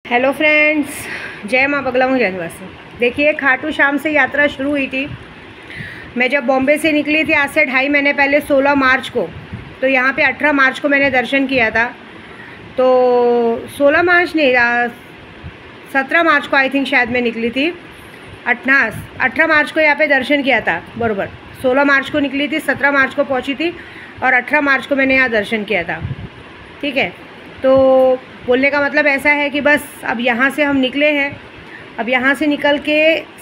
Hello friends, जय माँ बगला हूँ जयवासी। देखिए, खाटू श्याम से यात्रा शुरू हुई थी। मैं जब बॉम्बे से निकली थी आज से 2.5 महीने पहले 16 मार्च को, तो यहाँ पे 18 मार्च को मैंने दर्शन किया था। तो 16 मार्च नहीं, 17 मार्च को आई थिंक शायद मैं निकली थी। 18 मार्च को यहाँ पे दर्शन किया था बराबर। 16 मार्च को निकली थी, 17 मार्च को पहुँची थी और 18 मार्च को मैंने यहाँ दर्शन किया था। ठीक है, तो बोलने का मतलब ऐसा है कि बस अब यहाँ से हम निकले हैं। अब यहाँ से निकल के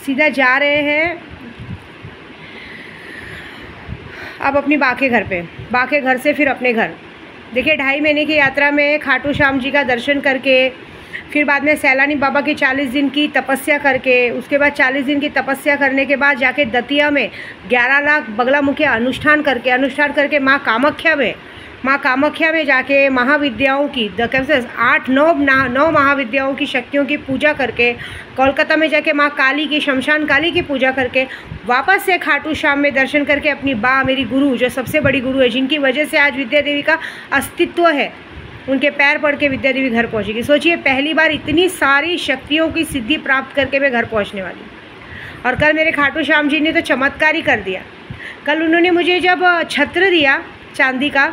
सीधा जा रहे हैं अब अपनी बा के घर पे, बा के घर से फिर अपने घर। देखिए, 2.5 महीने की यात्रा में खाटू श्याम जी का दर्शन करके, फिर बाद में सैलानी बाबा की 40 दिन की तपस्या करके, उसके बाद 40 दिन की तपस्या करने के बाद जाके दतिया में 11 लाख बगलामुखी अनुष्ठान करके माँ कामाख्या में जाके महाविद्याओं की कैसे 8-9 महाविद्याओं की शक्तियों की पूजा करके, कोलकाता में जाके माँ काली की, शमशान काली की पूजा करके, वापस से खाटू श्याम में दर्शन करके अपनी बा, मेरी गुरु, जो सबसे बड़ी गुरु है, जिनकी वजह से आज विद्या देवी का अस्तित्व है, उनके पैर पड़ के विद्या देवी घर पहुँचेगी। सोचिए, पहली बार इतनी सारी शक्तियों की सिद्धि प्राप्त करके मैं घर पहुँचने वाली। और कल मेरे खाटू श्याम जी ने तो चमत्कार ही कर दिया। कल उन्होंने मुझे जब छत्र दिया चांदी का,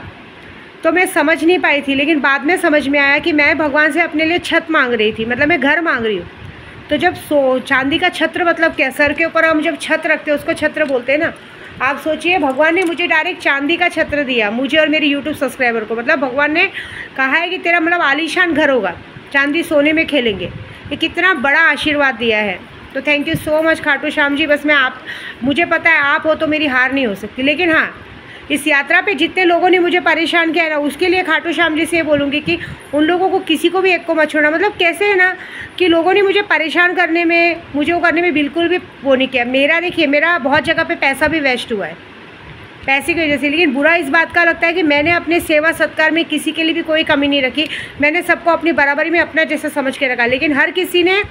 तो मैं समझ नहीं पाई थी, लेकिन बाद में समझ में आया कि मैं भगवान से अपने लिए छत मांग रही थी, मतलब मैं घर मांग रही हूँ। तो जब चांदी का छत्र मतलब क्या, सर के ऊपर हम जब छत रखते हैं उसको छत्र बोलते हैं ना। आप सोचिए, भगवान ने मुझे डायरेक्ट चांदी का छत्र दिया, मुझे और मेरे यूट्यूब सब्सक्राइबर को। मतलब भगवान ने कहा है कि तेरा मतलब आलीशान घर होगा, चांदी सोने में खेलेंगे। ये कितना बड़ा आशीर्वाद दिया है। तो thank you so much Khatu Shyam ji. बस मुझे पता है आप हो तो मेरी हार नहीं हो सकती। लेकिन हाँ, इस यात्रा पे जितने लोगों ने मुझे परेशान किया है ना, उसके लिए खाटू श्याम जी से ये बोलूँगी कि उन लोगों को किसी को भी एक को मत छोड़ना। मतलब कैसे है ना कि लोगों ने मुझे परेशान करने में, मुझे वो करने में बिल्कुल भी वो नहीं किया। देखिए, मेरा बहुत जगह पे पैसा भी वेस्ट हुआ है पैसे की वजह से, लेकिन बुरा इस बात का लगता है कि मैंने अपने सेवा सत्कार में किसी के लिए भी कोई कमी नहीं रखी। मैंने सबको अपनी बराबरी में अपना जैसा समझ के रखा, लेकिन हर किसी ने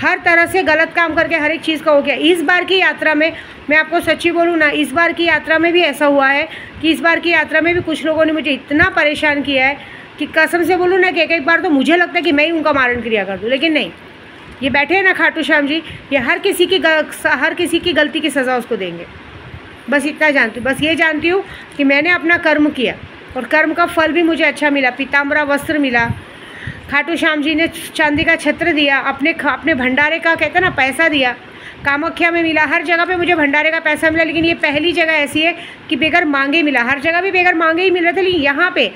हर तरह से गलत काम करके हर एक चीज़ का हो गया। इस बार की यात्रा में मैं आपको सच्ची बोलूँ ना, इस बार की यात्रा में भी ऐसा हुआ है कि इस बार की यात्रा में भी कुछ लोगों ने मुझे इतना परेशान किया है कि कसम से बोलूँ ना कि एक बार तो मुझे लगता है कि मैं ही उनका मारण क्रिया कर दूँ। लेकिन नहीं, ये बैठे हैं ना खाटू श्याम जी, ये हर किसी की गलती की सज़ा उसको देंगे। बस इतना जानती हूँ, बस ये जानती हूँ कि मैंने अपना कर्म किया और कर्म का फल भी मुझे अच्छा मिला। पीताम्बरा वस्त्र मिला, खाटू श्याम जी ने चांदी का छत्र दिया, अपने भंडारे का कहते हैं ना पैसा दिया, कामाख्या में मिला, हर जगह पे मुझे भंडारे का पैसा मिला। लेकिन ये पहली जगह ऐसी है कि बेगर मांगे मिला। हर जगह भी बेगर मांगे ही मिल रहा था, लेकिन यहाँ पे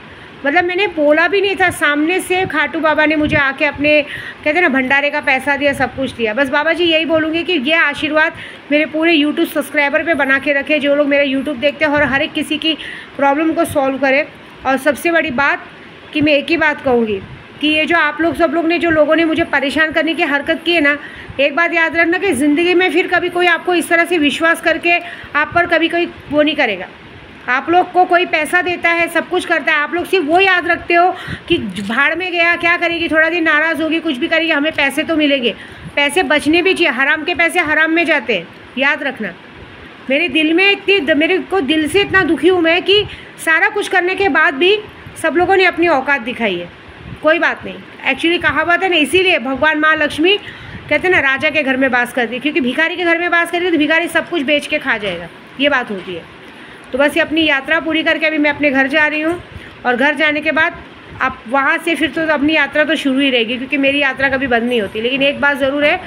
मतलब मैंने बोला भी नहीं था, सामने से खाटू बाबा ने मुझे आके अपने कहते हैं ना भंडारे का पैसा दिया, सब कुछ दिया। बस बाबा जी यही बोलूँगी कि ये आशीर्वाद मेरे पूरे यूट्यूब सब्सक्राइबर पे बना के रखे, जो लोग मेरा यूट्यूब देखते हैं, और हर एक किसी की प्रॉब्लम को सॉल्व करे। और सबसे बड़ी बात कि मैं एक ही बात कहूँगी कि ये जो आप लोग सब लोग ने, जो लोगों ने मुझे परेशान करने की हरकत की है ना, एक बात याद रखना कि ज़िंदगी में फिर कभी कोई आपको इस तरह से विश्वास करके आप पर कभी कोई वो नहीं करेगा। आप लोग को कोई पैसा देता है, सब कुछ करता है, आप लोग सिर्फ वो याद रखते हो कि भाड़ में गया, क्या करेगी, थोड़ा दिन नाराज़ होगी, कुछ भी करेगी, हमें पैसे तो मिलेंगे। पैसे बचने भी चाहिए, हराम के पैसे हराम में जाते हैं, याद रखना। मेरे को दिल से इतना दुखी हूँ मैं कि सारा कुछ करने के बाद भी सब लोगों ने अपनी औकात दिखाई है। कोई बात नहीं, एक्चुअली कहावत है ना, इसीलिए भगवान माँ लक्ष्मी कहते हैं ना राजा के घर में वास करती है, क्योंकि भिखारी के घर में वास करती है तो भिखारी सब कुछ बेच के खा जाएगा, ये बात होती है। तो बस ये अपनी यात्रा पूरी करके अभी मैं अपने घर जा रही हूँ, और घर जाने के बाद अब वहाँ से फिर तो अपनी यात्रा तो शुरू ही रहेगी, क्योंकि मेरी यात्रा कभी बंद नहीं होती। लेकिन एक बात ज़रूर है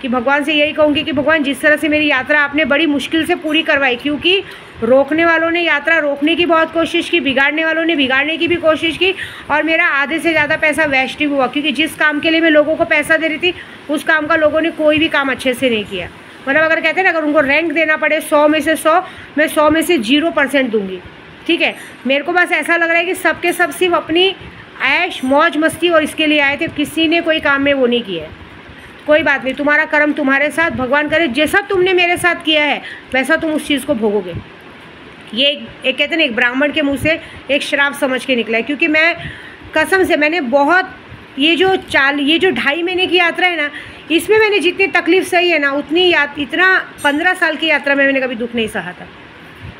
कि भगवान से यही कहूँगी कि भगवान, जिस तरह से मेरी यात्रा आपने बड़ी मुश्किल से पूरी करवाई, क्योंकि रोकने वालों ने यात्रा रोकने की बहुत कोशिश की, बिगाड़ने वालों ने बिगाड़ने की भी कोशिश की, और मेरा आधे से ज़्यादा पैसा वेस्ट ही हुआ, क्योंकि जिस काम के लिए मैं लोगों को पैसा दे रही थी, उस काम का लोगों ने कोई भी काम अच्छे से नहीं किया। मतलब अगर कहते हैं ना, अगर उनको रैंक देना पड़े 100 में से 100, मैं 100 में से 0% दूंगी। ठीक है, मेरे को बस ऐसा लग रहा है कि सबके सब सिर्फ अपनी ऐश मौज मस्ती और इसके लिए आए थे, किसी ने कोई काम में वो नहीं किया है। कोई बात नहीं, तुम्हारा कर्म तुम्हारे साथ, भगवान करे जैसा तुमने मेरे साथ किया है वैसा तुम उस चीज़ को भोगोगे। ये एक कहते हैं ना, एक ब्राह्मण के मुँह से एक श्राप समझ के निकला है, क्योंकि मैं कसम से मैंने बहुत ये जो 2.5 महीने की यात्रा है ना, इसमें मैंने जितनी तकलीफ़ सही है ना, इतना 15 साल की यात्रा में मैंने कभी दुख नहीं सहा था।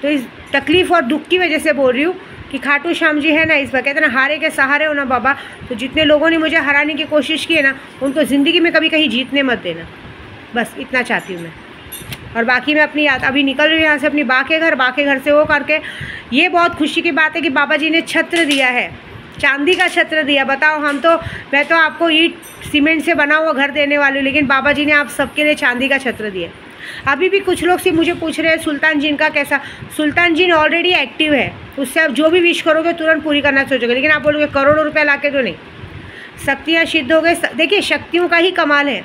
तो इस तकलीफ़ और दुख की वजह से बोल रही हूँ कि खाटू श्याम जी है ना, इस बार कहते हैं ना हारे के सहारे हो ना बाबा, तो जितने लोगों ने मुझे हराने की कोशिश की है ना, उनको ज़िंदगी में कभी कहीं जीतने मत देना, बस इतना चाहती हूँ मैं। और बाकी मैं अपनी अभी निकल रही हूँ यहाँ से अपनी बा के घर से वो करके। ये बहुत खुशी की बात है कि बाबा जी ने छत्र दिया है, चांदी का छत्र दिया। बताओ, मैं तो आपको ईंट सीमेंट से बना हुआ घर देने वाली हूँ, लेकिन बाबा जी ने आप सबके लिए चांदी का छत्र दिया। अभी भी कुछ लोग सिर्फ मुझे पूछ रहे हैं सुल्तान जिन का कैसा। सुल्तान जिन ऑलरेडी एक्टिव है, उससे आप जो भी विश करोगे तुरंत पूरी करना सोचोगे, लेकिन आप बोलोगे करोड़ों रुपया ला के तो नहीं। शक्तियाँ सिद्ध हो गए। देखिए शक्तियों का ही कमाल है।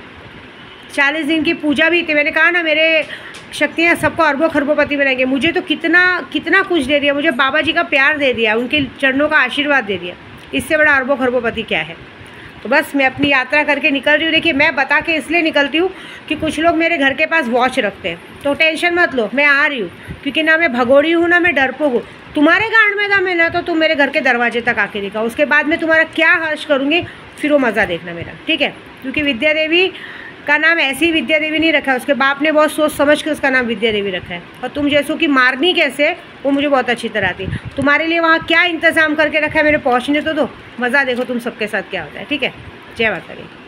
40 दिन की पूजा भी थी, मैंने कहा ना मेरे शक्तियाँ सबको अरबों खरबोपति बनाएंगे। मुझे तो कितना कुछ दे दिया, मुझे बाबा जी का प्यार दे दिया, उनके चरणों का आशीर्वाद दे दिया। इससे बड़ा अरबों खरबोपति क्या है। तो बस मैं अपनी यात्रा करके निकल रही हूँ। देखिए मैं बता के इसलिए निकलती हूँ कि कुछ लोग मेरे घर के पास वॉच रखते हैं, तो टेंशन मत लो, मैं आ रही हूँ। क्योंकि ना मैं भगोड़ी हूँ ना मैं डरपोक हूँ। तुम्हारे गांड में दम है ना, तो तुम मेरे घर के दरवाजे तक आके दिखाओ, उसके बाद मैं तुम्हारा क्या हर्ष करूँगी, फिर वो मज़ा देखना मेरा, ठीक है। क्योंकि विद्या देवी का नाम ऐसी ही विद्या देवी नहीं रखा है, उसके बाप ने बहुत सोच समझ के उसका नाम विद्या देवी रखा है। और तुम जैसों की मारनी कैसे, वो मुझे बहुत अच्छी तरह आती है। तुम्हारे लिए वहाँ क्या इंतज़ाम करके रखा है, मेरे पहुँचने तो दो, मज़ा देखो तुम सबके साथ क्या होता है, ठीक है। जय माता दी।